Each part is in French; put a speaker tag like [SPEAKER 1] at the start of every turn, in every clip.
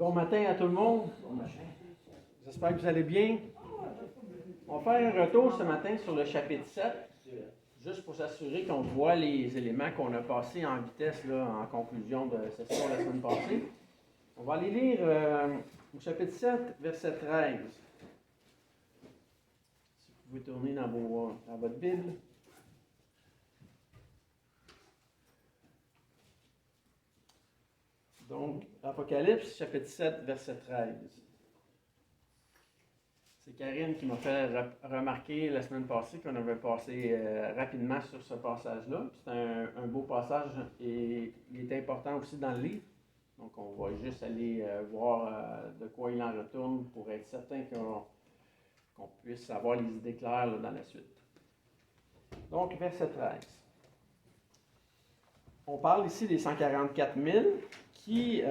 [SPEAKER 1] Bon matin à tout le monde. J'espère que vous allez bien. On va faire un retour ce matin sur le chapitre 7, juste pour s'assurer qu'on voit les éléments qu'on a passés en vitesse là, en conclusion de session la semaine passée. On va aller lire au chapitre 7, verset 13. Si vous pouvez tourner dans votre Bible. Donc, Apocalypse, chapitre 7, verset 13. C'est Karine qui m'a fait remarquer la semaine passée qu'on avait passé rapidement sur ce passage-là. C'est un beau passage et il est important aussi dans le livre. Donc, on va juste aller voir de quoi il en retourne pour être certain qu'on puisse avoir les idées claires là, dans la suite. Donc, verset 13. On parle ici des 144 000 qui,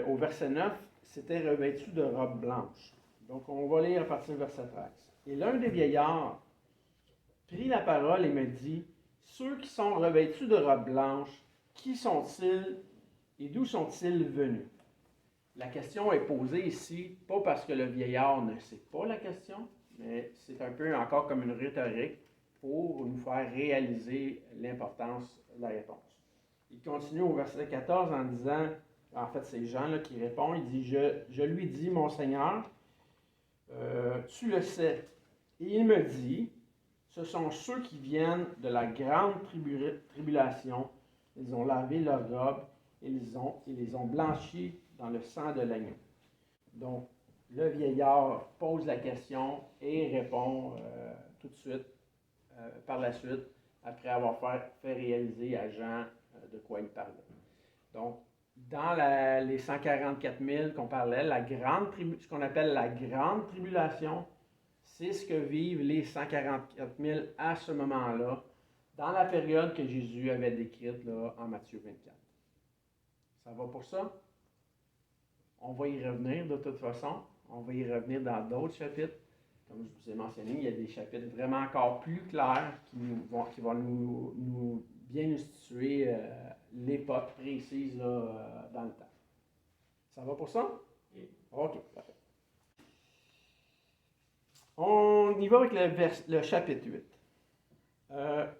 [SPEAKER 1] au verset 9, s'étaient revêtus de robes blanches. Donc, on va lire à partir du verset 13. Et l'un des vieillards prit la parole et me dit, « Ceux qui sont revêtus de robes blanches, qui sont-ils et d'où sont-ils venus? » La question est posée ici, pas parce que le vieillard ne sait pas la question, mais c'est un peu encore comme une rhétorique pour nous faire réaliser l'importance de la réponse. Il continue au verset 14 en disant, en fait c'est Jean là, qui répond, il dit, je lui dis, mon Seigneur, tu le sais. Et il me dit, ce sont ceux qui viennent de la grande tribulation, ils ont lavé leurs robes et ils les ont blanchis dans le sang de l'agneau. Donc, le vieillard pose la question et répond tout de suite, par la suite, après avoir fait réaliser à Jean de quoi il parlait. Donc, dans les 144 000 qu'on parlait, ce qu'on appelle la grande tribulation, c'est ce que vivent les 144 000 à ce moment-là, dans la période que Jésus avait décrite là, en Matthieu 24. Ça va pour ça? On va y revenir de toute façon. On va y revenir dans d'autres chapitres. Comme je vous ai mentionné, il y a des chapitres vraiment encore plus clairs qui vont nous bien nous situer l'époque précise là, dans le temps. Ça va pour ça? Oui. OK, parfait. On y va avec le chapitre 8.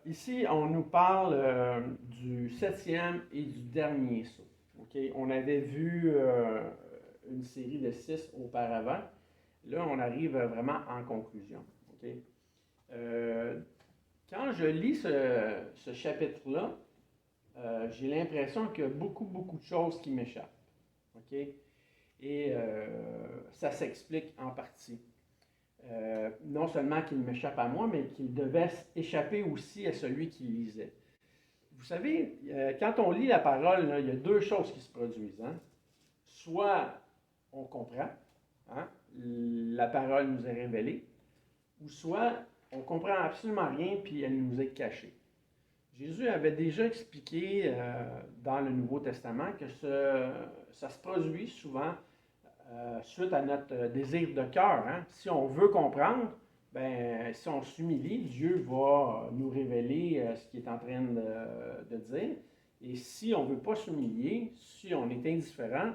[SPEAKER 1] Ici, on nous parle du 7e et du dernier saut. Okay? On avait vu une série de 6 auparavant. Là, on arrive vraiment en conclusion. Okay? Quand je lis ce chapitre-là, j'ai l'impression qu'il y a beaucoup de choses qui m'échappent. Okay? Et ça s'explique en partie. Non seulement qu'il m'échappe à moi, mais qu'il devait échapper aussi à celui qui lisait. Vous savez, quand on lit la parole, là, il y a deux choses qui se produisent. Hein? Soit on comprend, hein? La parole nous est révélée, ou soit on ne comprend absolument rien puis elle nous est cachée. Jésus avait déjà expliqué dans le Nouveau Testament que ça se produit souvent suite à notre désir de cœur. Hein? Si on veut comprendre, ben, si on s'humilie, Dieu va nous révéler ce qu'il est en train de dire. Et si on ne veut pas s'humilier, si on est indifférent,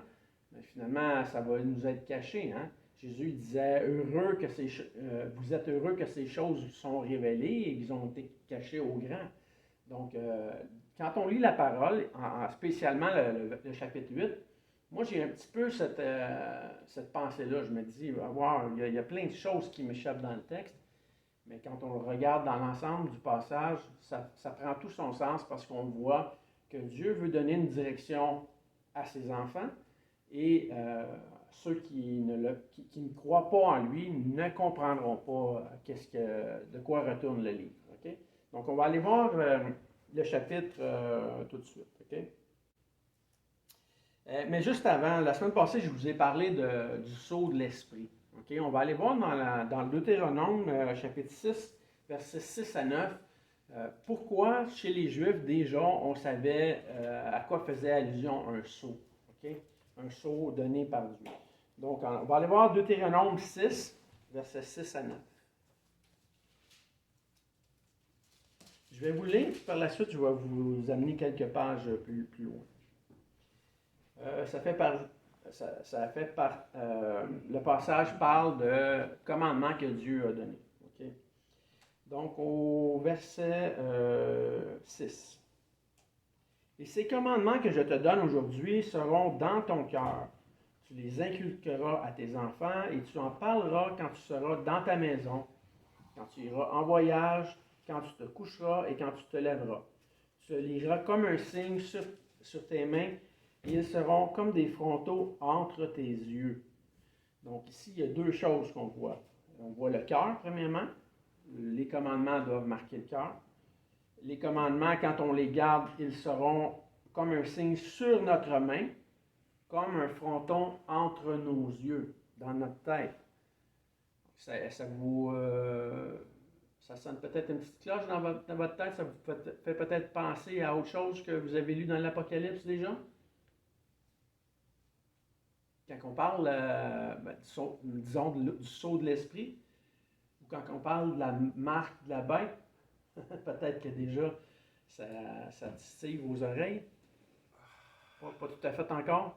[SPEAKER 1] ben, finalement, ça va nous être caché. Hein? Jésus disait, vous êtes heureux que ces choses sont révélées et qu'ils ont été cachées aux grands. Donc, quand on lit la parole, spécialement le chapitre 8, moi, j'ai un petit peu cette pensée-là. Je me dis, il y a plein de choses qui m'échappent dans le texte, mais quand on le regarde dans l'ensemble du passage, ça prend tout son sens parce qu'on voit que Dieu veut donner une direction à ses enfants et ceux qui ne croient pas en lui ne comprendront pas de quoi retourne le livre. Okay? Donc, on va aller voir le chapitre tout de suite. Okay? Mais juste avant, la semaine passée, je vous ai parlé du sceau de l'esprit. Okay? On va aller voir dans le Deutéronome, chapitre 6, versets 6 à 9, pourquoi chez les Juifs, déjà, on savait à quoi faisait allusion un sceau. Okay? Un sceau donné par Dieu. Donc, on va aller voir Deutéronome 6, versets 6 à 9. Je vais vous lire, puis par la suite, je vais vous amener quelques pages plus loin. Ça fait ça fait le passage parle de commandements que Dieu a donnés. Okay? Donc, au verset 6. Et ces commandements que je te donne aujourd'hui seront dans ton cœur. Tu les inculqueras à tes enfants et tu en parleras quand tu seras dans ta maison, quand tu iras en voyage, quand tu te coucheras et quand tu te lèveras. Tu le liras comme un signe sur tes mains et ils seront comme des frontaux entre tes yeux. Donc ici, il y a deux choses qu'on voit. On voit le cœur, premièrement. Les commandements doivent marquer le cœur. Les commandements, quand on les garde, ils seront comme un signe sur notre main, comme un fronton entre nos yeux, dans notre tête. Ça sonne peut-être une petite cloche dans votre tête, ça vous fait peut-être penser à autre chose que vous avez lu dans l'Apocalypse déjà? Quand on parle, disons, du sceau de l'esprit, ou quand on parle de la marque de la bête, peut-être que déjà ça titille vos oreilles. Pas tout à fait encore.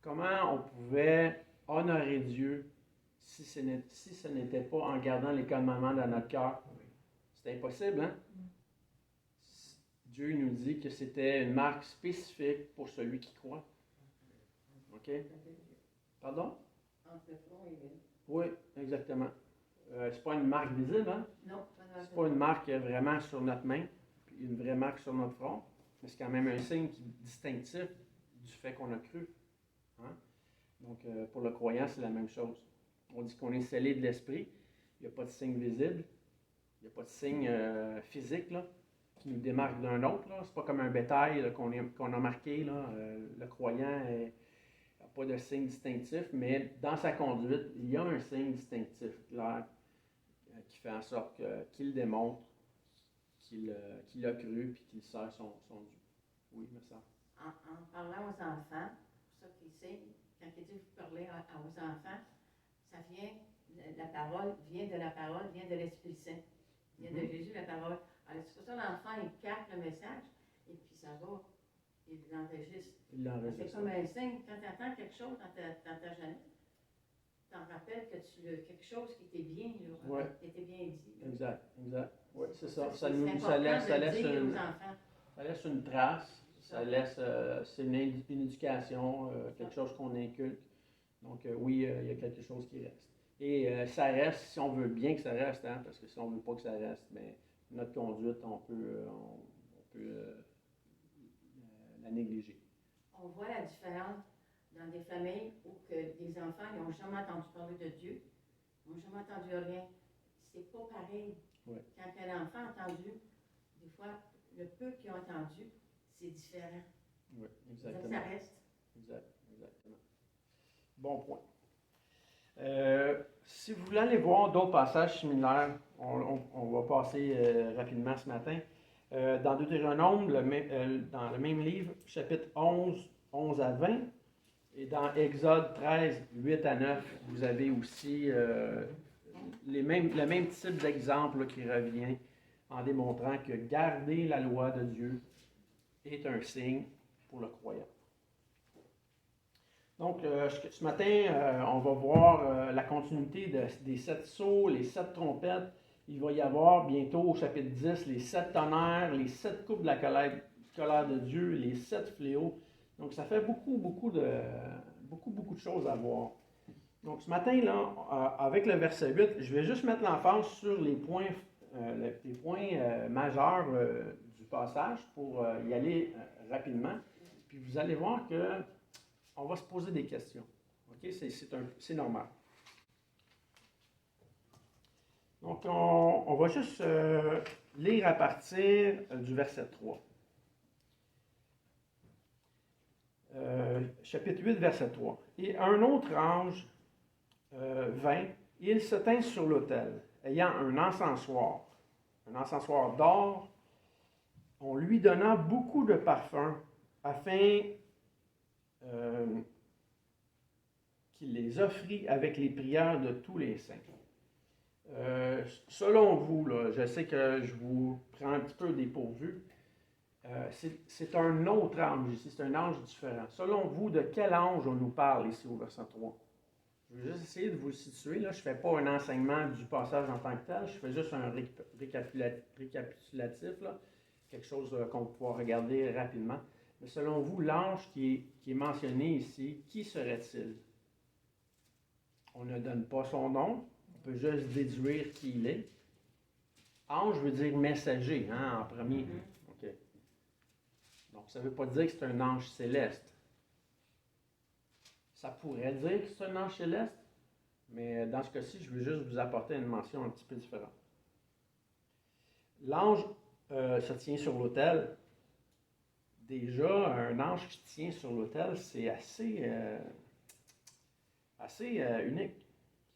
[SPEAKER 1] Comment on pouvait honorer Dieu si ce n'était pas en gardant les commandements dans notre cœur? C'est impossible, hein? Dieu nous dit que c'était une marque spécifique pour celui qui croit. OK? Pardon?
[SPEAKER 2] Entre le front et le...
[SPEAKER 1] Oui, exactement. C'est pas une marque visible, hein?
[SPEAKER 2] Non,
[SPEAKER 1] c'est pas une marque vraiment sur notre main, puis une vraie marque sur notre front, mais c'est quand même un signe distinctif du fait qu'on a cru. Hein? Donc, pour le croyant, c'est la même chose. On dit qu'on est scellé de l'esprit. Il n'y a pas de signe visible. Il n'y a pas de signe physique là, qui nous démarque d'un autre. Ce n'est pas comme un bétail là, qu'on a marqué. Là. Le croyant n'a pas de signe distinctif, mais dans sa conduite, il y a un signe distinctif clair qui fait en sorte qu'il démontre qu'il a cru et qu'il sert son Dieu. Oui, mais ça.
[SPEAKER 2] En parlant aux enfants, pour ça qu'ils sait, quand il dit vous parlez aux enfants, ça vient, la parole vient de la parole, vient de l'Esprit Saint. Vient de Jésus, la parole. Alors, c'est pour ça que l'enfant, il capte le message et puis ça va, il l'enregistre. C'est comme un signe, quand tu entends quelque chose dans ta jeunesse, tu t'en rappelles que quelque chose qui était bien, là,
[SPEAKER 1] ouais.
[SPEAKER 2] qui était bien dit. Là.
[SPEAKER 1] Exact. Oui, c'est ça.
[SPEAKER 2] Ça
[SPEAKER 1] laisse une trace, c'est une éducation, quelque chose qu'on inculque. Donc oui, il y a quelque chose qui reste. Et ça reste, si on veut bien que ça reste, hein, parce que si on ne veut pas que ça reste, bien, notre conduite, on peut la négliger.
[SPEAKER 2] On voit la différence dans des familles où que des enfants n'ont jamais entendu parler de Dieu, n'ont jamais entendu rien. C'est pas pareil.
[SPEAKER 1] Ouais.
[SPEAKER 2] Quand un enfant a entendu, des fois, le peu qu'ils ont entendu, c'est différent.
[SPEAKER 1] Oui, exactement.
[SPEAKER 2] Donc, ça reste.
[SPEAKER 1] Exactement. Bon point. Si vous voulez aller voir d'autres passages similaires, on va passer rapidement ce matin. Dans Deutéronome, dans le même livre, chapitre 11 à 20, et dans Exode 13, 8 à 9, vous avez aussi le même type d'exemple qui revient en démontrant que garder la loi de Dieu est un signe pour le croyant. Donc, ce matin, on va voir la continuité des 7 sceaux, les 7 trompettes. Il va y avoir bientôt au chapitre 10 les 7 tonnerres, les 7 coupes de la colère de Dieu, les 7 fléaux. Donc, ça fait beaucoup de choses à voir. Donc, ce matin, là, avec le verset 8, je vais juste mettre l'emphase sur les points majeurs du passage pour y aller rapidement. Puis, vous allez voir que on va se poser des questions. OK? C'est normal. Donc, on va juste lire à partir du verset 3. Chapitre 8, verset 3. Et un autre ange vint, et il se tint sur l'autel, ayant un encensoir d'or. On lui donna beaucoup de parfums, afin qu'il les offrit avec les prières de tous les saints. Selon vous, là, je sais que je vous prends un petit peu dépourvu, c'est un autre ange ici, c'est un ange différent. Selon vous, de quel ange on nous parle ici au verset 3? Je vais juste essayer de vous le situer. Là. Je ne fais pas un enseignement du passage en tant que tel, je fais juste un récapitulatif, là. Quelque chose qu'on va pouvoir regarder rapidement. Mais selon vous, l'ange qui est mentionné ici, qui serait-il? On ne donne pas son nom, on peut juste déduire qui il est. Ange veut dire messager, hein, en premier. OK. Donc, ça ne veut pas dire que c'est un ange céleste. Ça pourrait dire que c'est un ange céleste, mais dans ce cas-ci, je veux juste vous apporter une mention un petit peu différente. L'ange se tient sur l'autel. Déjà, un ange qui tient sur l'autel, c'est assez unique.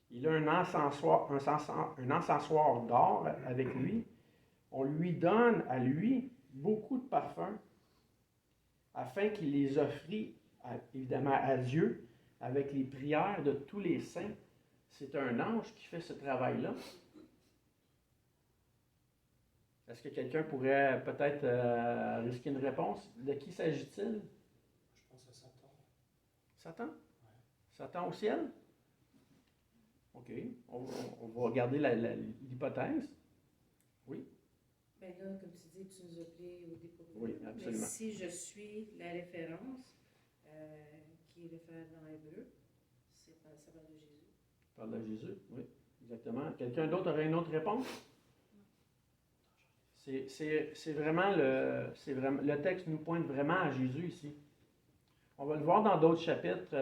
[SPEAKER 1] Il a un encensoir d'or avec lui. On lui donne à lui beaucoup de parfums afin qu'il les offrit évidemment à Dieu avec les prières de tous les saints. C'est un ange qui fait ce travail-là. Est-ce que quelqu'un pourrait peut-être risquer une réponse? De qui s'agit-il?
[SPEAKER 3] Je pense à Satan.
[SPEAKER 1] Satan?
[SPEAKER 3] Ouais.
[SPEAKER 1] Satan au ciel? OK. On va regarder l'hypothèse. Oui?
[SPEAKER 4] Ben là, comme tu dis, tu nous as appelé au dépourvu.
[SPEAKER 1] Oui, absolument.
[SPEAKER 4] Mais si je suis la référence qui est référée dans l'hébreu, ça parle de Jésus.
[SPEAKER 1] Ça parle de Jésus, oui, exactement. Quelqu'un d'autre aurait une autre réponse? C'est vraiment le texte nous pointe vraiment à Jésus ici. On va le voir dans d'autres chapitres.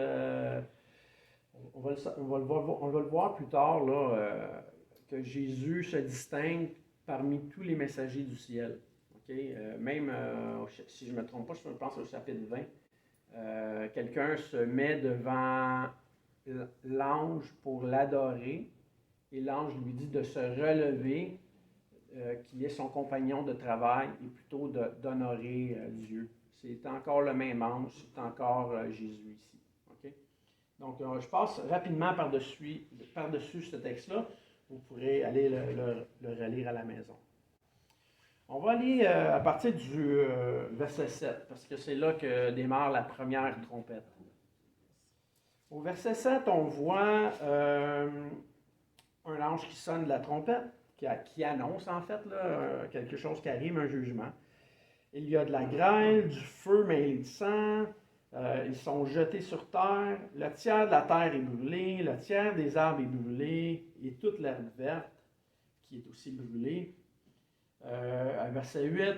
[SPEAKER 1] On va le voir plus tard, là, que Jésus se distingue parmi tous les messagers du ciel. Okay? Même, si je ne me trompe pas, je pense au chapitre 20, quelqu'un se met devant l'ange pour l'adorer, et l'ange lui dit de se relever, qu'il est son compagnon de travail, et plutôt d'honorer Dieu. C'est encore le même ange, c'est encore Jésus ici. Okay? Donc, je passe rapidement par-dessus ce texte-là. Vous pourrez aller le relire à la maison. On va aller à partir du verset 7, parce que c'est là que démarre la première trompette. Au verset 7, on voit un ange qui sonne de la trompette, qui annonce en fait là, quelque chose qui arrive, un jugement. Il y a de la grêle, du feu mêlé de sang, ils sont jetés sur terre, le tiers de la terre est brûlé, le tiers des arbres est brûlé, et toute l'herbe verte qui est aussi brûlée. Verset 8,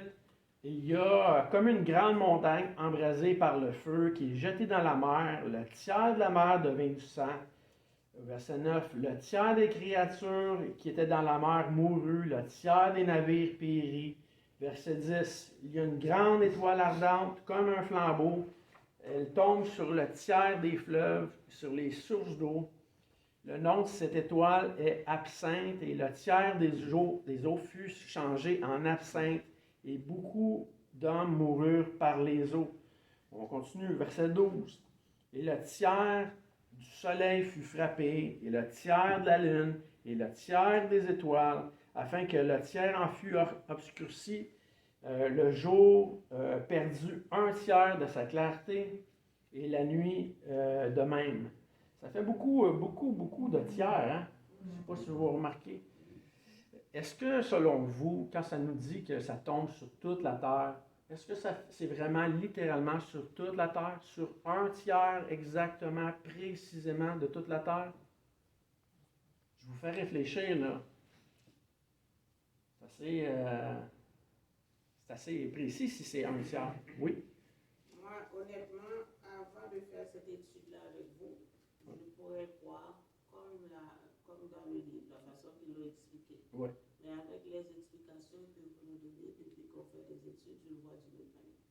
[SPEAKER 1] il y a comme une grande montagne embrasée par le feu qui est jetée dans la mer, le tiers de la mer devint du sang. Verset 9, le tiers des créatures qui étaient dans la mer mourut, le tiers des navires périt. Verset 10, il y a une grande étoile ardente comme un flambeau. Elle tombe sur le tiers des fleuves, sur les sources d'eau. Le nom de cette étoile est absinthe et le tiers des eaux fut changé en absinthe et beaucoup d'hommes moururent par les eaux. On continue, verset 12. Et le tiers du soleil fut frappé et le tiers de la lune et le tiers des étoiles, afin que le tiers en fût obscurci. Le jour perdit un tiers de sa clarté et la nuit de même. Ça fait beaucoup de tiers, hein? Je ne sais pas si vous remarquez. Est-ce que, selon vous, quand ça nous dit que ça tombe sur toute la terre, est-ce que c'est vraiment littéralement sur toute la terre, sur un tiers exactement, précisément de toute la terre? Je vous fais réfléchir, là. C'est assez précis si c'est un tiers. Oui?
[SPEAKER 5] Moi, honnêtement, avant de faire cette étude-là avec vous, je pourrais croire comme dans le livre, la façon qu'ils l'ont expliqué.
[SPEAKER 1] Oui.
[SPEAKER 5] Mais avec les explications que vous nous donnez depuis qu'on fait des études, je le vois d'une autre manière.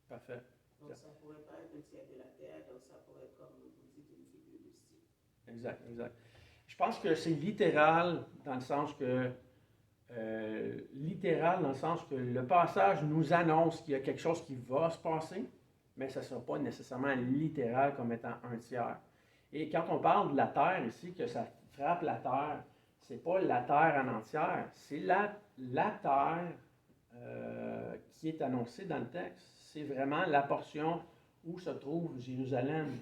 [SPEAKER 1] Parfait.
[SPEAKER 5] Donc ça ne pourrait pas être un tiers de la terre, donc ça pourrait être, comme vous dites, une figure de style.
[SPEAKER 1] Exact. Je pense que c'est littéral dans le sens que le passage nous annonce qu'il y a quelque chose qui va se passer, mais ça ne sera pas nécessairement littéral comme étant un tiers. Et quand on parle de la terre ici, que ça frappe la terre, c'est pas la terre en entière, c'est la terre qui est annoncée dans le texte. C'est vraiment la portion où se trouve Jérusalem.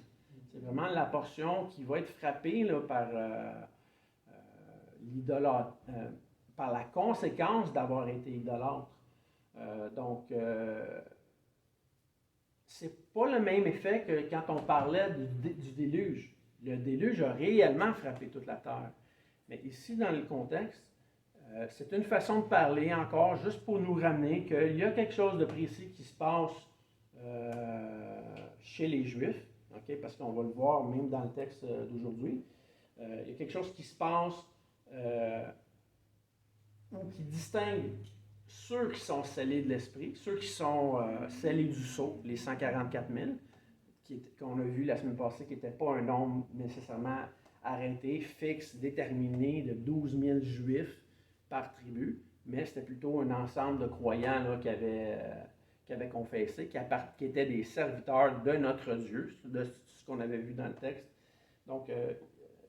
[SPEAKER 1] C'est vraiment la portion qui va être frappée là, par l'idolâtre, par la conséquence d'avoir été idolâtre. Donc, c'est pas le même effet que quand on parlait du déluge. Le déluge a réellement frappé toute la terre. Mais ici, dans le contexte, c'est une façon de parler encore, juste pour nous ramener qu'il y a quelque chose de précis qui se passe chez les Juifs, okay? Parce qu'on va le voir même dans le texte d'aujourd'hui. Il y a quelque chose qui se passe ou qui distingue ceux qui sont scellés de l'Esprit, ceux qui sont scellés du sceau, les 144 000, qu'on a vu la semaine passée, qui n'était pas un nombre nécessairement arrêté, fixe, déterminé de 12 000 Juifs par tribu, mais c'était plutôt un ensemble de croyants là, qui avaient confessé, qui étaient des serviteurs de notre Dieu, de ce qu'on avait vu dans le texte. Donc,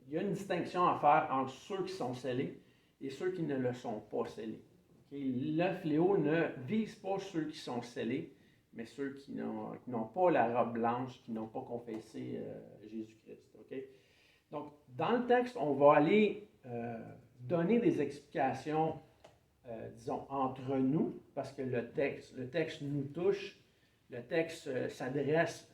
[SPEAKER 1] il y a une distinction à faire entre ceux qui sont scellés et ceux qui ne le sont pas scellés. Okay? Le fléau ne vise pas ceux qui sont scellés, mais ceux qui n'ont pas la robe blanche, qui n'ont pas confessé Jésus-Christ. Okay? Donc, dans le texte, on va aller donner des explications, disons, entre nous, parce que le texte nous touche, le texte s'adresse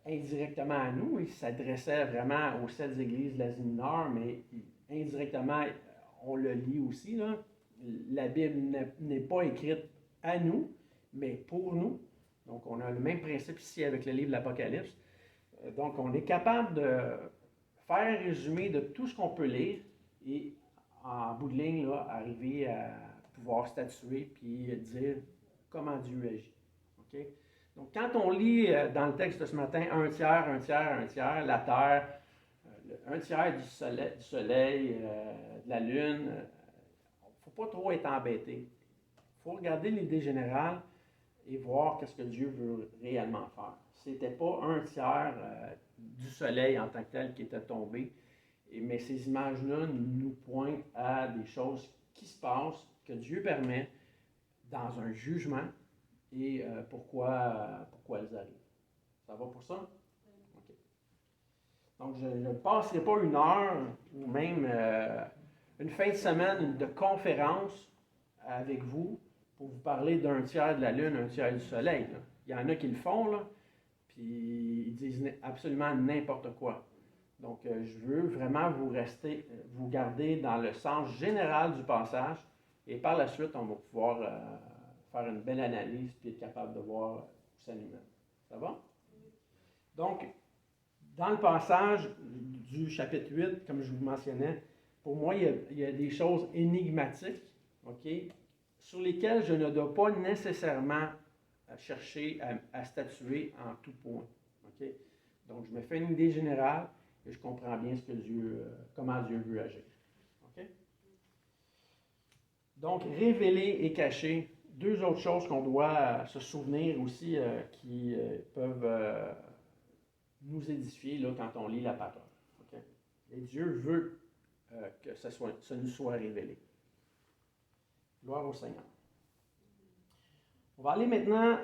[SPEAKER 1] indirectement à nous. Il s'adressait vraiment aux 7 églises de l'Asie mineure, mais indirectement, on le lit aussi. Là. La Bible n'est pas écrite à nous, mais pour nous. Donc, on a le même principe ici avec le livre de l'Apocalypse. Donc, on est capable de faire un résumé de tout ce qu'on peut lire et, en bout de ligne, là, arriver à pouvoir statuer puis dire comment Dieu agit. Okay? Donc, quand on lit dans le texte de ce matin un tiers, un tiers, un tiers, la terre, un tiers du soleil, de la lune, il ne faut pas trop être embêté. Il faut regarder l'idée générale et voir qu'est-ce que Dieu veut réellement faire. Ce n'était pas un tiers du soleil en tant que tel qui était tombé, mais ces images-là nous pointent à des choses qui se passent, que Dieu permet dans un jugement et pourquoi elles arrivent. Ça va pour ça? OK. Donc, je ne passerai pas une heure ou même une fin de semaine de conférence avec vous pour vous parler d'un tiers de la Lune, un tiers du Soleil. Là. Il y en a qui le font, là, puis ils disent absolument n'importe quoi. Donc, je veux vraiment vous garder dans le sens général du passage, et par la suite, on va pouvoir faire une belle analyse puis être capable de voir où ça nous mène. Ça va? Donc, dans le passage du chapitre 8, comme je vous mentionnais, pour moi, il y a des choses énigmatiques, OK, sur lesquelles je ne dois pas nécessairement chercher à statuer en tout point. OK? Donc, je me fais une idée générale et je comprends bien comment Dieu veut agir. OK? Donc, révéler et cacher, deux autres choses qu'on doit se souvenir aussi qui peuvent nous édifier là, quand on lit la parole. Okay? Et Dieu veut que ça nous soit révélé. Gloire au Seigneur. On va aller maintenant,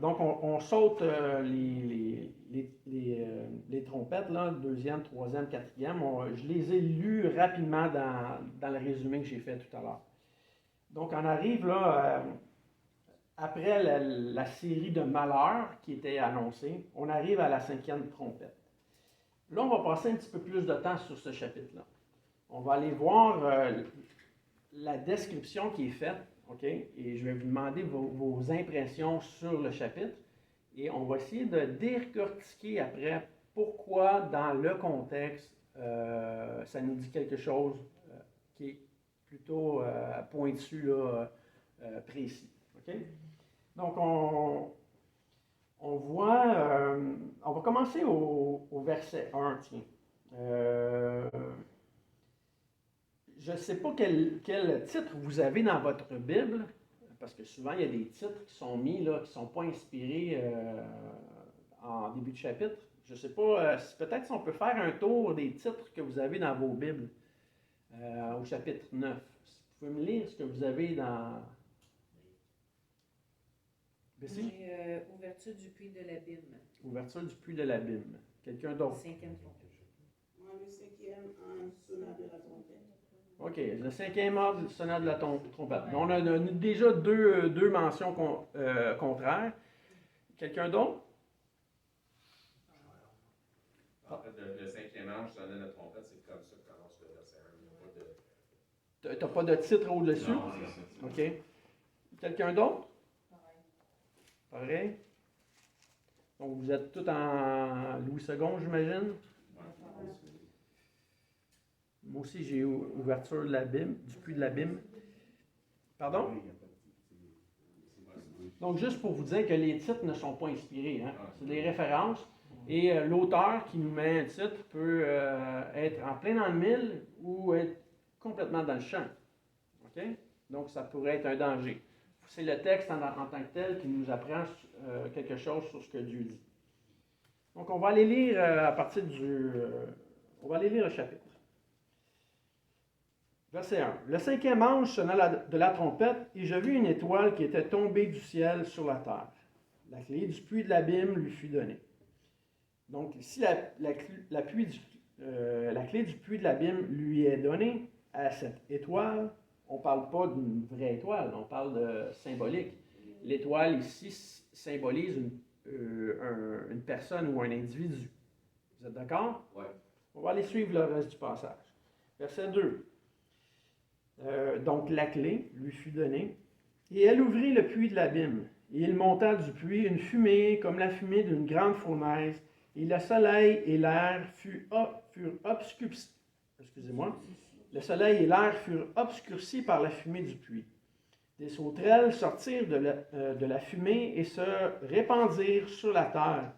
[SPEAKER 1] donc on saute les trompettes, là, deuxième, troisième, quatrième. Je les ai lues rapidement dans le résumé que j'ai fait tout à l'heure. Donc on arrive là, après la série de malheurs qui était annoncée, on arrive à la 5e trompette. Là, on va passer un petit peu plus de temps sur ce chapitre-là. On va aller voir la description qui est faite, OK? Et je vais vous demander vos impressions sur le chapitre. Et on va essayer de décortiquer après pourquoi, dans le contexte, ça nous dit quelque chose qui est plutôt pointu, là, précis. OK? Donc, on voit, on va commencer au verset 1, tiens. Je ne sais pas quel titre vous avez dans votre Bible, parce que souvent il y a des titres qui sont mis, là, qui ne sont pas inspirés en début de chapitre. Je ne sais pas, peut-être si on peut faire un tour des titres que vous avez dans vos Bibles au chapitre 9. Vous pouvez me lire ce que vous avez dans Bessie?
[SPEAKER 4] J'ai ouverture du puits de l'abîme.
[SPEAKER 1] Ouverture du puits de l'abîme. Quelqu'un d'autre?
[SPEAKER 4] Cinquième trompette.
[SPEAKER 5] Moi, le cinquième en sonate de la trompette.
[SPEAKER 1] OK. Le cinquième ordre, sonate de la trompette. On a déjà deux mentions contraires. Quelqu'un d'autre?
[SPEAKER 6] En fait, le cinquième ange sonnait la trompette, c'est comme ça que commence le verset 1. Il n'y a pas de...
[SPEAKER 1] Tu n'as pas de titre au-dessus?
[SPEAKER 6] Non, c'est ça.
[SPEAKER 1] OK. Quelqu'un d'autre? Pareil. Donc, vous êtes tous en Louis II, j'imagine? Moi aussi, j'ai ouverture de l'abîme, du puits de l'abîme. Pardon? Donc, juste pour vous dire que les titres ne sont pas inspirés. Hein? C'est des références. Et l'auteur qui nous met un titre peut être en plein dans le mille ou être complètement dans le champ. OK? Donc, ça pourrait être un danger. C'est le texte en tant que tel qui nous apprend quelque chose sur ce que Dieu dit. Donc, on va aller lire à partir du... on va aller lire le chapitre. Verset 1. Le cinquième ange sonna de la trompette, et je vis une étoile qui était tombée du ciel sur la terre. La clé du puits de l'abîme lui fut donnée. Donc, si la clé du puits de l'abîme lui est donnée à cette étoile, on ne parle pas d'une vraie étoile, on parle de symbolique. L'étoile ici symbolise une personne ou un individu. Vous êtes d'accord?
[SPEAKER 6] Oui.
[SPEAKER 1] On va aller suivre le reste du passage. Verset 2. Donc la clé lui fut donnée, et elle ouvrit le puits de l'abîme. Et il monta du puits une fumée comme la fumée d'une grande fournaise, et le soleil et l'air furent obscurcis. Excusez-moi. Le soleil et l'air furent obscurcis par la fumée du puits. Des sauterelles sortirent de la fumée et se répandirent sur la terre.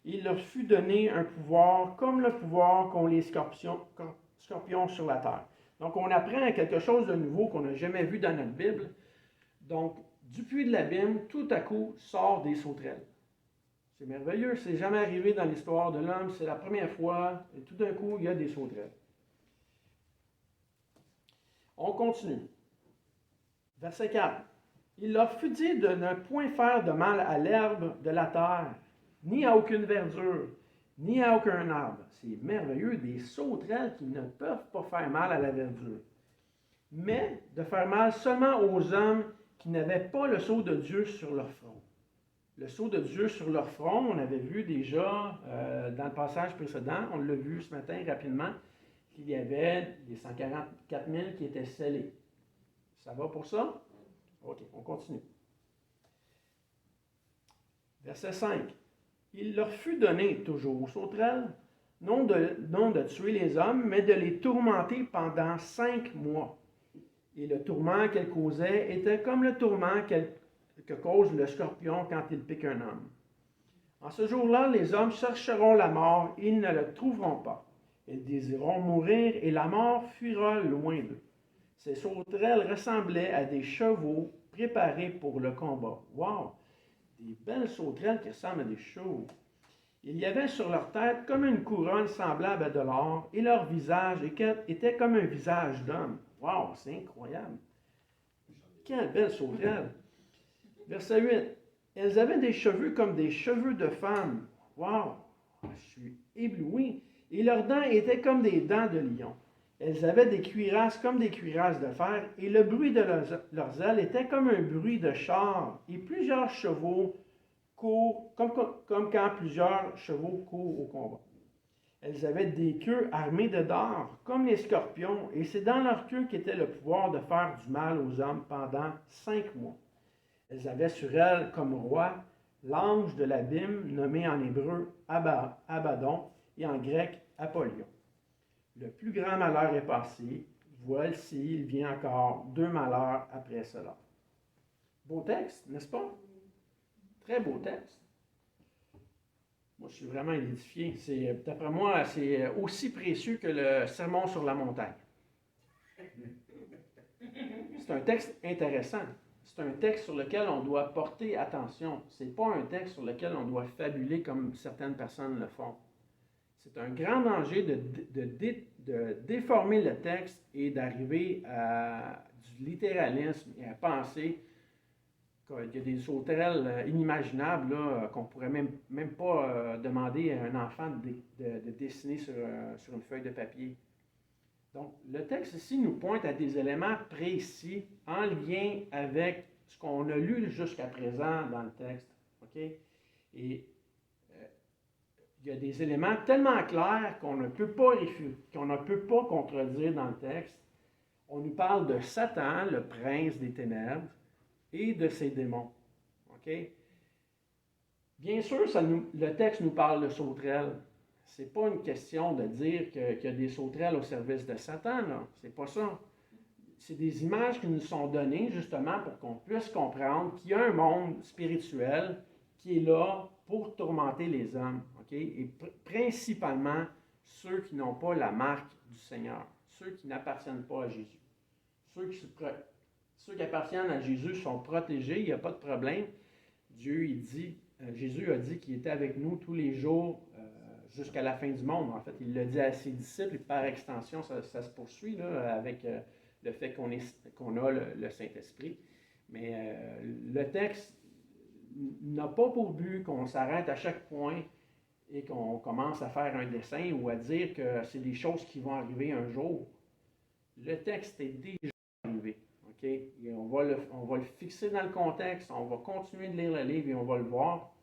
[SPEAKER 1] Il leur fut donné un pouvoir comme le pouvoir qu'ont les scorpions sur la terre. Donc, on apprend quelque chose de nouveau qu'on n'a jamais vu dans notre Bible. Donc, du puits de l'abîme, tout à coup, sort des sauterelles. C'est merveilleux, c'est jamais arrivé dans l'histoire de l'homme, c'est la première fois, et tout d'un coup, il y a des sauterelles. On continue. Verset 4. Il leur fut dit de ne point faire de mal à l'herbe de la terre, ni à aucune verdure, ni à aucun arbre. C'est merveilleux, des sauterelles qui ne peuvent pas faire mal à la verdure. Mais de faire mal seulement aux hommes qui n'avaient pas le sceau de Dieu sur leur front. Le sceau de Dieu sur leur front, on avait vu déjà dans le passage précédent, on l'a vu ce matin rapidement, qu'il y avait les 144 000 qui étaient scellés. Ça va pour ça? OK, on continue. Verset 5. Il leur fut donné, toujours aux sauterelles, non de tuer les hommes, mais de les tourmenter pendant 5 mois. Et le tourment qu'elle causait était comme le tourment que cause le scorpion quand il pique un homme. En ce jour-là, les hommes chercheront la mort, et ils ne le trouveront pas. Ils désireront mourir, et la mort fuira loin d'eux. Ces sauterelles ressemblaient à des chevaux préparés pour le combat. Wow! Des belles sauterelles qui ressemblent à des chevaux. Il y avait sur leur tête comme une couronne semblable à de l'or, et leur visage était comme un visage d'homme. Wow, c'est incroyable! Quelle belle sauterelle! Verset 8. Elles avaient des cheveux comme des cheveux de femmes. Wow! Je suis ébloui. Et leurs dents étaient comme des dents de lion. Elles avaient des cuirasses comme des cuirasses de fer, et le bruit de leurs ailes était comme un bruit de char, et plusieurs chevaux courent, comme quand plusieurs chevaux courent au combat. Elles avaient des queues armées de dards, comme les scorpions, et c'est dans leur queue qu'était le pouvoir de faire du mal aux hommes pendant 5 mois. Elles avaient sur elles comme roi l'ange de l'abîme, nommé en hébreu Abaddon, et en grec Apollyon. Le plus grand malheur est passé. Voici, il vient encore 2 malheurs après cela. Beau texte, n'est-ce pas? Très beau texte. Moi, je suis vraiment édifié. D'après moi, c'est aussi précieux que le sermon sur la montagne. C'est un texte intéressant. C'est un texte sur lequel on doit porter attention. Ce n'est pas un texte sur lequel on doit fabuler comme certaines personnes le font. C'est un grand danger de déformer le texte et d'arriver à du littéralisme et à penser qu'il y a des sauterelles inimaginables là, qu'on ne pourrait même pas demander à un enfant de dessiner sur une feuille de papier. Donc, le texte ici nous pointe à des éléments précis en lien avec ce qu'on a lu jusqu'à présent dans le texte. OK? Et il y a des éléments tellement clairs qu'on ne peut pas réfuter, qu'on ne peut pas contredire dans le texte. On nous parle de Satan, le prince des ténèbres, et de ses démons. OK? Bien sûr, le texte nous parle de sauterelles. Ce n'est pas une question de dire qu'il y a des sauterelles au service de Satan, là. C'est pas ça. C'est des images qui nous sont données justement pour qu'on puisse comprendre qu'il y a un monde spirituel qui est là pour tourmenter les hommes. OK? Et principalement ceux qui n'ont pas la marque du Seigneur, ceux qui n'appartiennent pas à Jésus. Ceux qui appartiennent à Jésus sont protégés, il n'y a pas de problème. Jésus a dit qu'il était avec nous tous les jours jusqu'à la fin du monde. En fait, il l'a dit à ses disciples et par extension, ça se poursuit là, avec le fait qu'on a le Saint-Esprit. Mais le texte n'a pas pour but qu'on s'arrête à chaque point et qu'on commence à faire un dessin ou à dire que c'est des choses qui vont arriver un jour. Le texte est déjà arrivé. Okay? Et on va le fixer dans le contexte, on va continuer de lire le livre et on va le voir.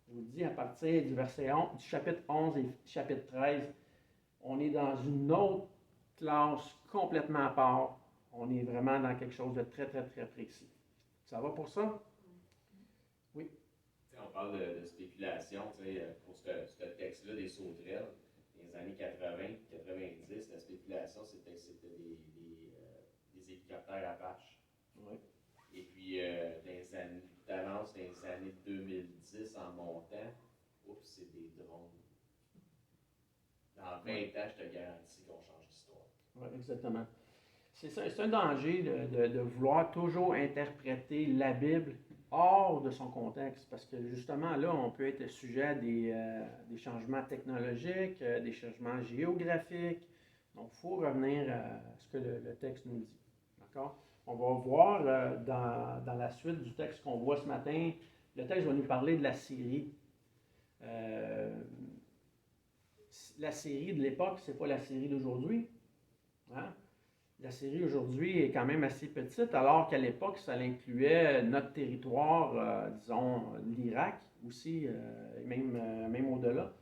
[SPEAKER 1] Je vous dis, à partir du du chapitre 11 et chapitre 13, on est dans une autre classe complètement à part. On est vraiment dans quelque chose de très, très, très précis. Ça va pour ça? Oui.
[SPEAKER 6] T'sais, on parle de spéculation, pour ce texte-là des sauterelles. Dans les années 80-90, la spéculation, c'était des hélicoptères Apache.
[SPEAKER 1] Oui.
[SPEAKER 6] Et puis, d'avance, dans les années 2010, en montant, c'est des drones. Dans 20 ans, je te garantis qu'on change d'histoire.
[SPEAKER 1] Oui, exactement. C'est un danger de vouloir toujours interpréter la Bible hors de son contexte, parce que justement, là, on peut être sujet à des changements technologiques, des changements géographiques. Donc, il faut revenir à ce que le texte nous dit. D'accord? On va voir dans la suite du texte qu'on voit ce matin, le texte va nous parler de la Syrie. La Syrie de l'époque, ce n'est pas la Syrie d'aujourd'hui. Hein? La Syrie aujourd'hui est quand même assez petite, alors qu'à l'époque, ça incluait notre territoire, disons l'Irak aussi, et même au-delà.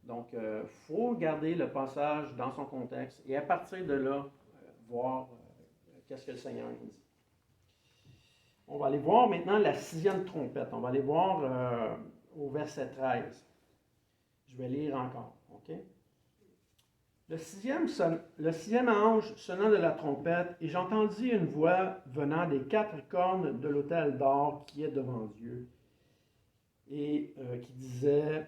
[SPEAKER 1] Donc, il faut garder le passage dans son contexte et à partir de là, voir qu'est-ce que le Seigneur nous dit. On va aller voir maintenant la 6e trompette. On va aller voir au verset 13. Je vais lire encore, OK? Le sixième ange sonna de la trompette, et j'entendis une voix venant des 4 cornes de l'autel d'or qui est devant Dieu, et qui disait,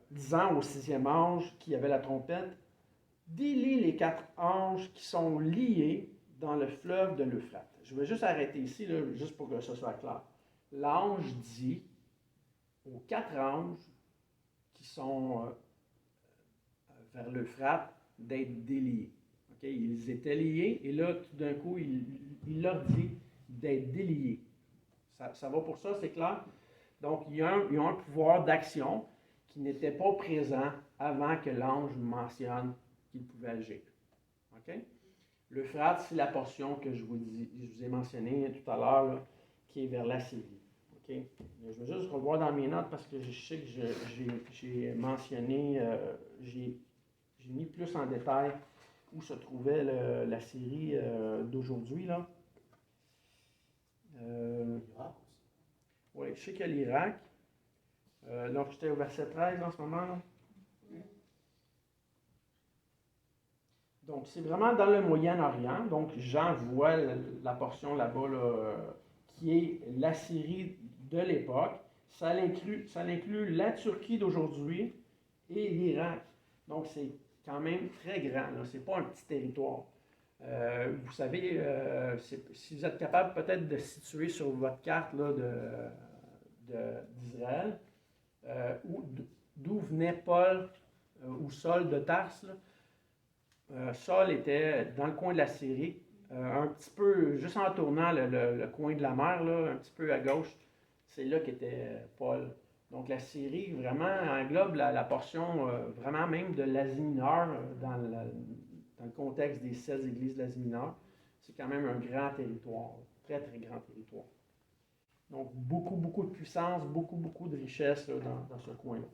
[SPEAKER 1] disant au 6e ange qui avait la trompette, « Délie les 4 anges qui sont liés dans le fleuve de l'Euphrate. » Je vais juste arrêter ici, là, juste pour que ce soit clair. L'ange dit aux 4 anges qui sont vers l'Euphrate d'être déliés. Okay? Ils étaient liés et là, tout d'un coup, il leur dit d'être déliés. Ça va pour ça, c'est clair? Donc, ils ont un pouvoir d'action qui n'était pas présent avant que l'ange mentionne qu'il pouvait agir. Okay? L'Euphrate, c'est la portion que je vous ai mentionnée tout à l'heure, là, qui est vers la Syrie. Okay? Je vais juste revoir dans mes notes parce que je sais que j'ai mentionné, j'ai mis plus en détail où se trouvait la Syrie d'aujourd'hui. Là. Oui, je sais qu'il y a l'Irak. Donc, j'étais au verset 13 en ce moment. Là. Donc, c'est vraiment dans le Moyen-Orient. Donc, Jean voit la portion là-bas là, qui est la Syrie de l'époque. Ça inclut la Turquie d'aujourd'hui et l'Irak. Donc, c'est quand même très grand. Ce n'est pas un petit territoire. Vous savez, si vous êtes capable peut-être de situer sur votre carte là, d'Israël, d'où venait Paul ou Saul de Tarse, là, Saul était dans le coin de la Syrie, un petit peu, juste en tournant le coin de la mer, là, un petit peu à gauche, c'est là qu'était Paul. Donc la Syrie vraiment englobe la portion vraiment même de l'Asie mineure dans le contexte des 16 églises de l'Asie mineure. C'est quand même un grand territoire, très très grand territoire. Donc beaucoup, beaucoup de puissance, beaucoup, beaucoup de richesse là, dans ce coin-là.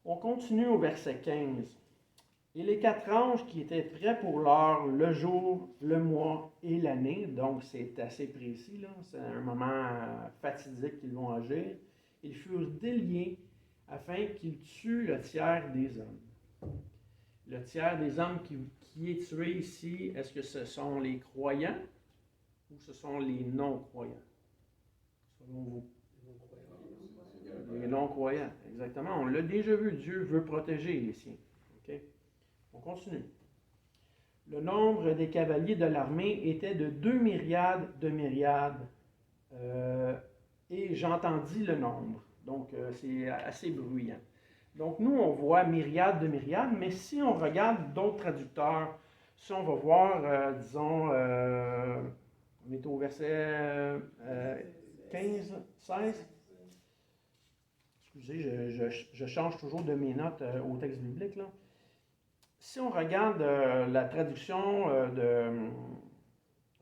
[SPEAKER 1] On continue au verset 15. Et les 4 anges qui étaient prêts pour l'heure, le jour, le mois et l'année, donc c'est assez précis, là, c'est un moment fatidique qu'ils vont agir, ils furent déliés afin qu'ils tuent le tiers des hommes. Le tiers des hommes qui est tué ici, est-ce que ce sont les croyants ou ce sont les non-croyants? Selon vous. Les non-croyants, exactement. On l'a déjà vu, Dieu veut protéger les siens. Okay? On continue. Le nombre des cavaliers de l'armée était de 2 myriades de myriades. Et j'entendis le nombre. Donc, c'est assez bruyant. Donc, nous, on voit myriades de myriades, mais si on regarde d'autres traducteurs, si on va voir, disons, on est au verset 15, 16. Excusez, je change toujours de mes notes au texte biblique, là. Si on regarde la traduction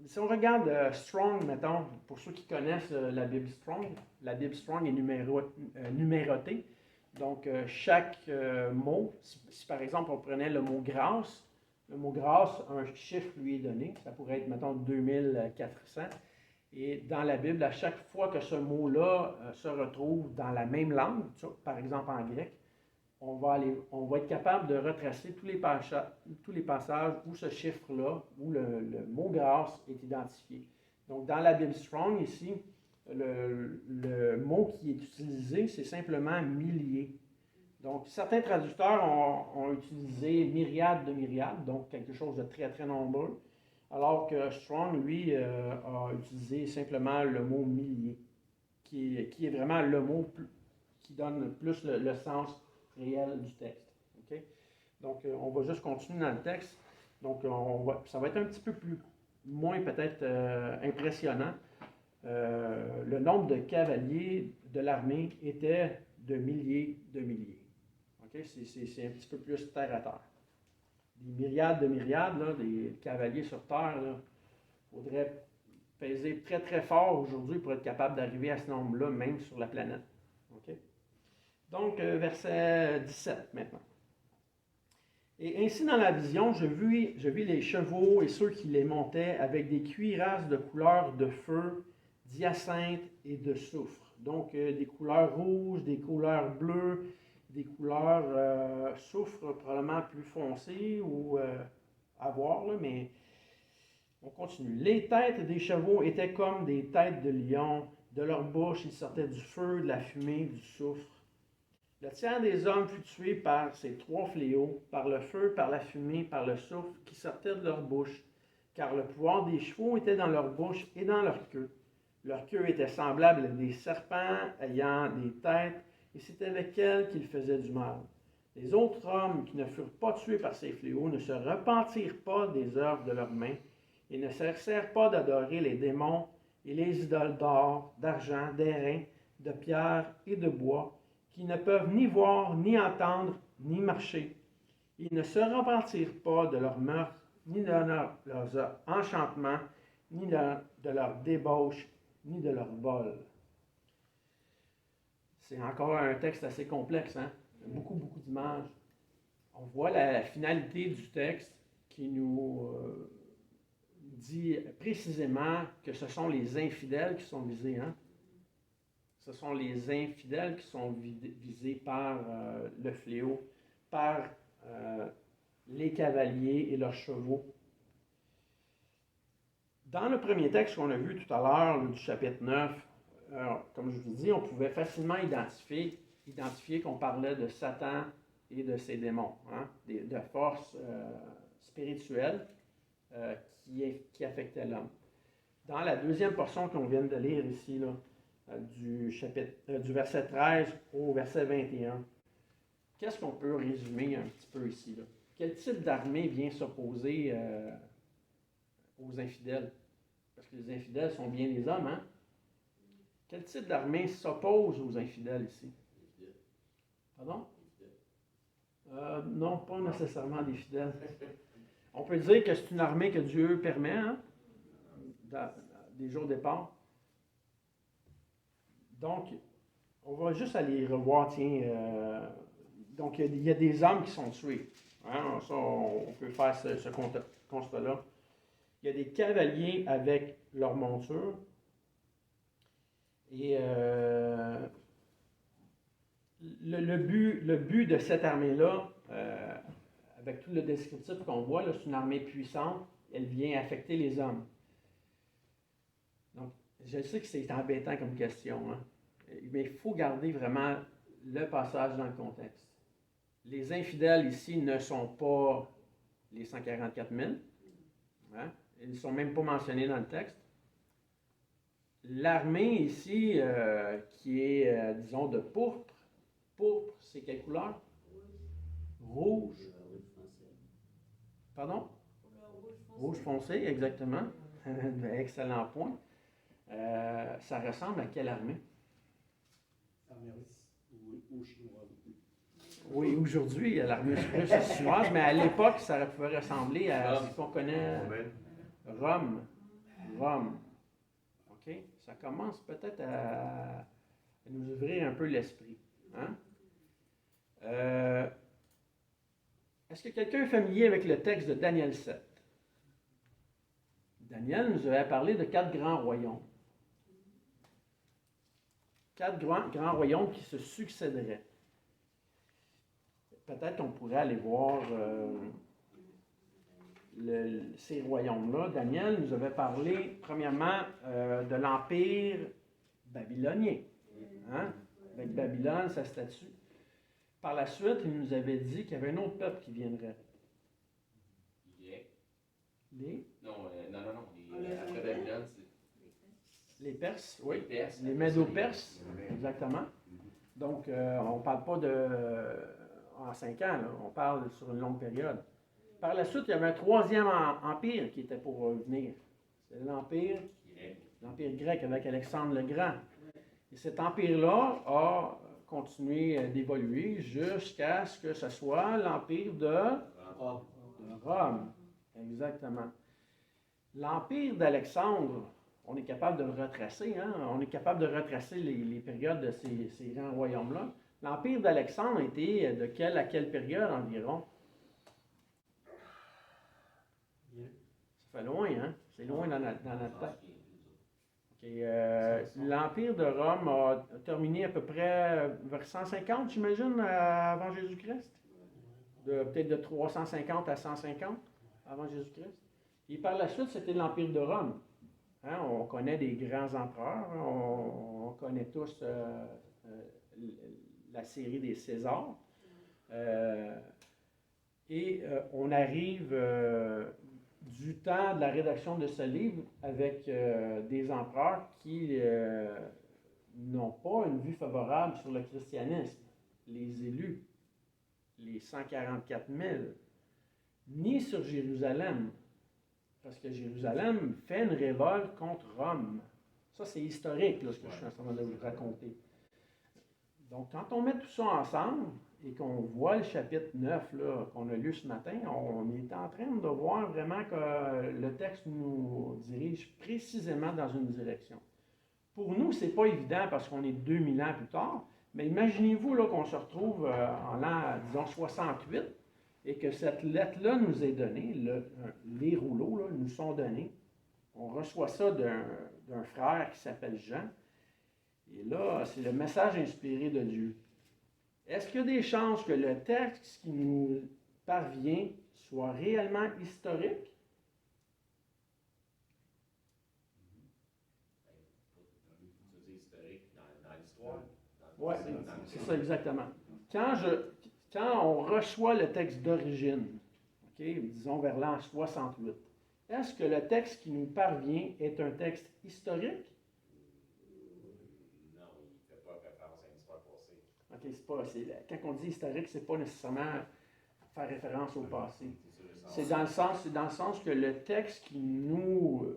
[SPEAKER 1] si on regarde Strong, mettons, pour ceux qui connaissent la Bible Strong est numérotée. Donc, chaque mot, si par exemple on prenait le mot grâce, un chiffre lui est donné. Ça pourrait être, mettons, 2400. Et dans la Bible, à chaque fois que ce mot-là se retrouve dans la même langue, par exemple en grec, on va être capable de retracer tous les passages où ce chiffre-là, où le mot grâce est identifié. Donc, dans la Bible Strong, ici, le mot qui est utilisé, c'est simplement milliers. Donc, certains traducteurs ont utilisé myriades de myriades, donc quelque chose de très, très nombreux, alors que Strong, lui, a utilisé simplement le mot millier, qui est vraiment le mot qui donne plus le sens réel du texte. Okay? Donc, on va juste continuer dans le texte. Donc, ça va être un petit peu moins peut-être impressionnant. Le nombre de cavaliers de l'armée était de milliers de milliers. Okay? C'est un petit peu plus terre à terre. Des myriades de myriades, là, des cavaliers sur terre, il faudrait peser très très fort aujourd'hui pour être capable d'arriver à ce nombre-là, même sur la planète. Okay? Donc, verset 17 maintenant. Et ainsi dans la vision, je vis les chevaux et ceux qui les montaient avec des cuirasses de couleur de feu, d'hyacinthe et de soufre. Donc, des couleurs rouges, des couleurs bleues, des couleurs soufre probablement plus foncées ou à voir, là, mais on continue. Les têtes des chevaux étaient comme des têtes de lions. De leur bouche, il sortait du feu, de la fumée, du soufre. Le tiers des hommes fut tué par ces 3 fléaux, par le feu, par la fumée, par le soufre qui sortait de leur bouche, car le pouvoir des chevaux était dans leur bouche et dans leur queue. Leur queue était semblable à des serpents ayant des têtes, et c'est avec elles qu'ils faisaient du mal. Les autres hommes qui ne furent pas tués par ces fléaux ne se repentirent pas des œuvres de leurs mains, et ne cessèrent pas d'adorer les démons et les idoles d'or, d'argent, d'airain, de pierre et de bois, qui ne peuvent ni voir, ni entendre, ni marcher. Ils ne se repentirent pas de leurs meurtres, ni de leurs enchantements, ni de leur débauche, ni de leur vol. C'est encore un texte assez complexe, hein? Beaucoup, beaucoup d'images. On voit la finalité du texte qui nous dit précisément que ce sont les infidèles qui sont visés, hein? Ce sont les infidèles qui sont visés par le fléau, par les cavaliers et leurs chevaux. Dans le premier texte qu'on a vu tout à l'heure, du chapitre 9, comme je vous dis, on pouvait facilement identifier qu'on parlait de Satan et de ses démons, hein, de forces spirituelles qui affectaient l'homme. Dans la deuxième portion qu'on vient de lire ici, là, du verset 13 au verset 21. Qu'est-ce qu'on peut résumer un petit peu ici, là? Quel type d'armée vient s'opposer aux infidèles. Parce que les infidèles sont bien des hommes, hein? Quel type d'armée s'oppose aux infidèles ici? Pardon? Non, pas nécessairement des fidèles. On peut dire que c'est une armée que Dieu permet, hein? Des jours de départ. Donc, on va juste aller revoir, tiens, donc il y a des hommes qui sont tués. Hein? Ça, on peut faire ce constat-là. Il y a des cavaliers avec leur monture. Et le but de cette armée-là, avec tout le descriptif qu'on voit, là, c'est une armée puissante. Elle vient affecter les hommes. Donc, je sais que c'est embêtant comme question, hein? Mais il faut garder vraiment le passage dans le contexte. Les infidèles ici ne sont pas les 144 000. Hein? Ils ne sont même pas mentionnés dans le texte. L'armée ici, qui est, disons, de pourpre. Pourpre, c'est quelle couleur? Rouge. Pardon? Rouge foncé, exactement. Excellent point. Ça ressemble à quelle armée?
[SPEAKER 3] Armée russe ou chinoise.
[SPEAKER 1] Oui, aujourd'hui, il y a l'armée russe et chinoise, mais à l'époque, ça pouvait ressembler à ce qu'on connaît. Rome. Rome. OK? Ça commence peut-être à nous ouvrir un peu l'esprit. Hein? Est-ce que quelqu'un est familier avec le texte de Daniel 7? Daniel nous avait parlé de 4 grands royaumes. 4 grands royaumes qui se succéderaient. Peut-être qu'on pourrait aller voir ces royaumes-là. Daniel nous avait parlé, premièrement, de l'Empire babylonien. Hein? Avec Babylone, sa statue. Par la suite, il nous avait dit qu'il y avait un autre peuple qui viendrait. Les?
[SPEAKER 6] Non. Après Babylone, c'est...
[SPEAKER 1] Les Perses, oui.
[SPEAKER 6] Les Perses.
[SPEAKER 1] Les Médo-Perses, exactement. Donc, on ne parle pas en 5 ans, là. On parle sur une longue période. Par la suite, il y avait un troisième empire qui était pour venir. C'est l'empire grec avec Alexandre le Grand. Et cet empire-là a continué d'évoluer jusqu'à ce que ce soit l'empire de Rome. Exactement. L'empire d'Alexandre, on est capable de le retracer, hein? On est capable de retracer les périodes de ces grands royaumes-là. L'empire d'Alexandre était de quelle à quelle période environ? Ça fait loin, hein? C'est loin dans notre tête. Okay, l'empire de Rome a terminé à peu près vers 150, j'imagine, avant Jésus-Christ. Peut-être de 350 à 150 avant Jésus-Christ. Et par la suite, c'était l'empire de Rome. Hein, on connaît des grands empereurs, hein, on connaît tous la série des Césars. On arrive du temps de la rédaction de ce livre avec des empereurs qui n'ont pas une vue favorable sur le christianisme. Les élus, les 144 000, ni sur Jérusalem. Parce que Jérusalem fait une révolte contre Rome. Ça, c'est historique, là, ce que je suis en train de vous raconter. Donc, quand on met tout ça ensemble et qu'on voit le chapitre 9 là, qu'on a lu ce matin, on est en train de voir vraiment que le texte nous dirige précisément dans une direction. Pour nous, ce n'est pas évident parce qu'on est 2000 ans plus tard, mais imaginez-vous là, qu'on se retrouve en l'an, disons, 68, et que cette lettre-là nous est donnée, les rouleaux là, nous sont donnés. On reçoit ça d'un frère qui s'appelle Jean. Et là, c'est le message inspiré de Dieu. Est-ce qu'il y a des chances que le texte qui nous parvient soit réellement historique?
[SPEAKER 6] Historique dans l'histoire.
[SPEAKER 1] Oui, c'est ça exactement. Quand on reçoit le texte d'origine, okay, disons vers l'an 68, est-ce que le texte qui nous parvient est un texte historique?
[SPEAKER 6] Non, il ne fait pas référence à une histoire passée.
[SPEAKER 1] OK, quand on dit historique, c'est pas nécessairement faire référence au passé.
[SPEAKER 6] C'est sûr et certain.
[SPEAKER 1] C'est dans le sens que le texte qui nous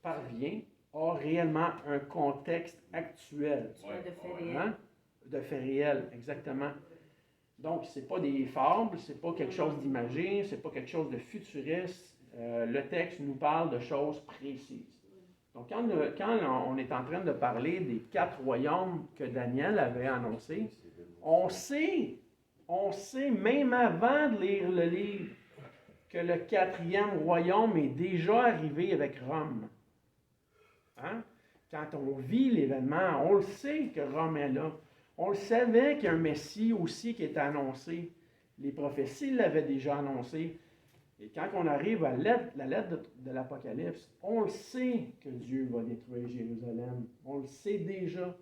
[SPEAKER 1] parvient a réellement un contexte actuel.
[SPEAKER 6] Ouais,
[SPEAKER 4] de fait
[SPEAKER 6] ouais.
[SPEAKER 4] réel.
[SPEAKER 1] Hein? De faits réels, exactement. Donc, c'est pas des fables, c'est pas quelque chose d'imagé, c'est pas quelque chose de futuriste. Le texte nous parle de choses précises. Donc, quand on est en train de parler des 4 royaumes que Daniel avait annoncés, on sait, même avant de lire le livre, que le 4e royaume est déjà arrivé avec Rome. Hein? Quand on vit l'événement, on le sait que Rome est là. On le savait qu'il y a un Messie aussi qui est annoncé. Les prophéties l'avaient déjà annoncé. Et quand on arrive à la lettre de l'Apocalypse, on le sait que Dieu va détruire Jérusalem. On le sait déjà.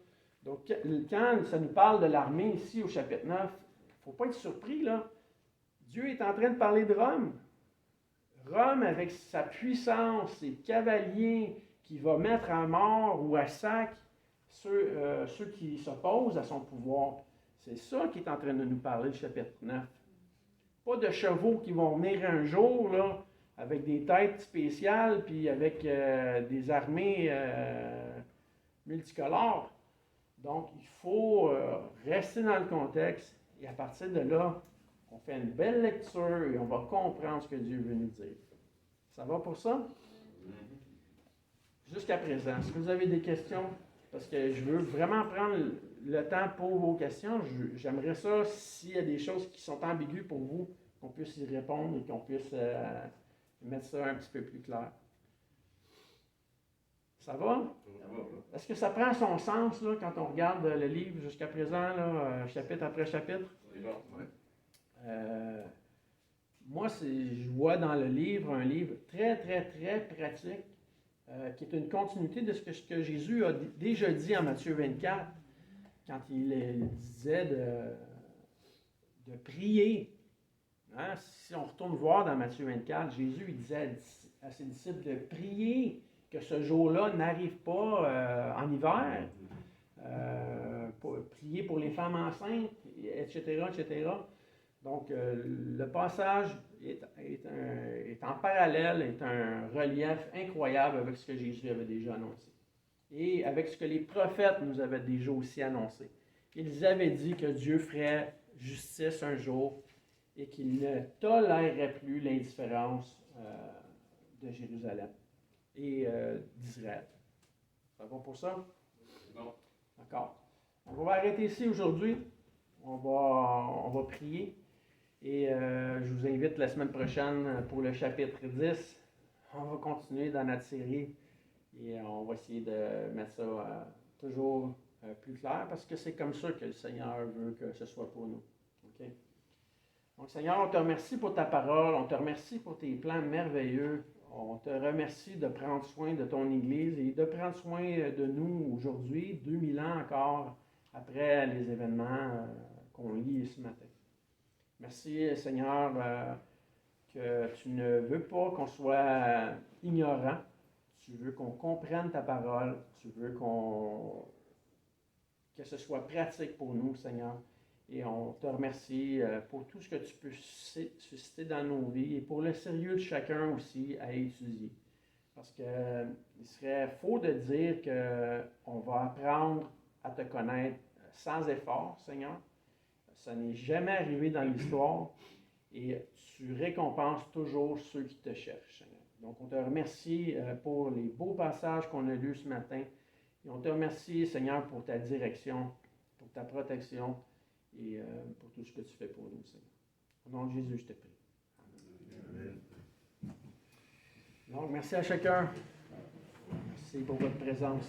[SPEAKER 1] Donc, quand ça nous parle de l'armée ici au chapitre 9, il ne faut pas être surpris, là. Dieu est en train de parler de Rome. Rome, avec sa puissance, ses cavaliers, qui va mettre à mort ou à sac ceux qui s'opposent à son pouvoir. C'est ça qui est en train de nous parler, le chapitre 9. Pas de chevaux qui vont venir un jour, là, avec des têtes spéciales, puis avec des armées multicolores. Donc, il faut rester dans le contexte, et à partir de là, on fait une belle lecture et on va comprendre ce que Dieu veut nous dire. Ça va pour ça? Jusqu'à présent, est-ce que vous avez des questions? Parce que je veux vraiment prendre le temps pour vos questions. J'aimerais ça, s'il y a des choses qui sont ambiguës pour vous, qu'on puisse y répondre et qu'on puisse mettre ça un petit peu plus clair. Ça va? Est-ce que ça prend son sens là, quand on regarde le livre jusqu'à présent, là, chapitre après chapitre?
[SPEAKER 6] C'est bon, ouais.
[SPEAKER 1] Moi, je vois dans le livre un livre très, très, très pratique qui est une continuité de ce que Jésus a déjà dit en Matthieu 24 quand il disait de prier. Hein? Si on retourne voir dans Matthieu 24, Jésus il disait à ses disciples de prier que ce jour-là n'arrive pas en hiver, prier pour les femmes enceintes, etc., etc. Donc, le passage est en parallèle, est un relief incroyable avec ce que Jésus avait déjà annoncé. Et avec ce que les prophètes nous avaient déjà aussi annoncé. Ils avaient dit que Dieu ferait justice un jour et qu'il ne tolérerait plus l'indifférence de Jérusalem et d'Israël. Ça va pour ça?
[SPEAKER 6] Non.
[SPEAKER 1] D'accord. On va arrêter ici aujourd'hui. On va prier. Et je vous invite la semaine prochaine pour le chapitre 10. On va continuer dans notre série et on va essayer de mettre ça toujours plus clair parce que c'est comme ça que le Seigneur veut que ce soit pour nous. Okay? Donc Seigneur, on te remercie pour ta parole, on te remercie pour tes plans merveilleux. On te remercie de prendre soin de ton Église et de prendre soin de nous aujourd'hui, 2000 ans encore après les événements qu'on lit ce matin. Merci, Seigneur, que tu ne veux pas qu'on soit ignorant. Tu veux qu'on comprenne ta parole. Tu veux que ce soit pratique pour nous, Seigneur. Et on te remercie pour tout ce que tu peux susciter dans nos vies et pour le sérieux de chacun aussi à étudier. Parce qu'il serait faux de dire qu'on va apprendre à te connaître sans effort, Seigneur. Ça n'est jamais arrivé dans l'histoire et tu récompenses toujours ceux qui te cherchent, Seigneur. Donc, on te remercie pour les beaux passages qu'on a lus ce matin et on te remercie, Seigneur, pour ta direction, pour ta protection et pour tout ce que tu fais pour nous, Seigneur. Au nom de Jésus, je te prie. Amen. Donc, merci à chacun. Merci pour votre présence.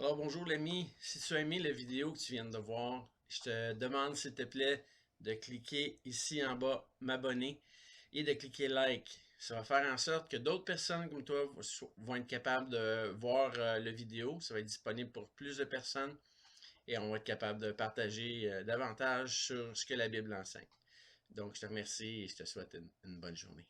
[SPEAKER 7] Alors bonjour l'ami, si tu as aimé la vidéo que tu viens de voir, je te demande s'il te plaît de cliquer ici en bas, m'abonner et de cliquer like. Ça va faire en sorte que d'autres personnes comme toi vont être capables de voir la vidéo. Ça va être disponible pour plus de personnes et on va être capable de partager davantage sur ce que la Bible enseigne. Donc je te remercie et je te souhaite une bonne journée.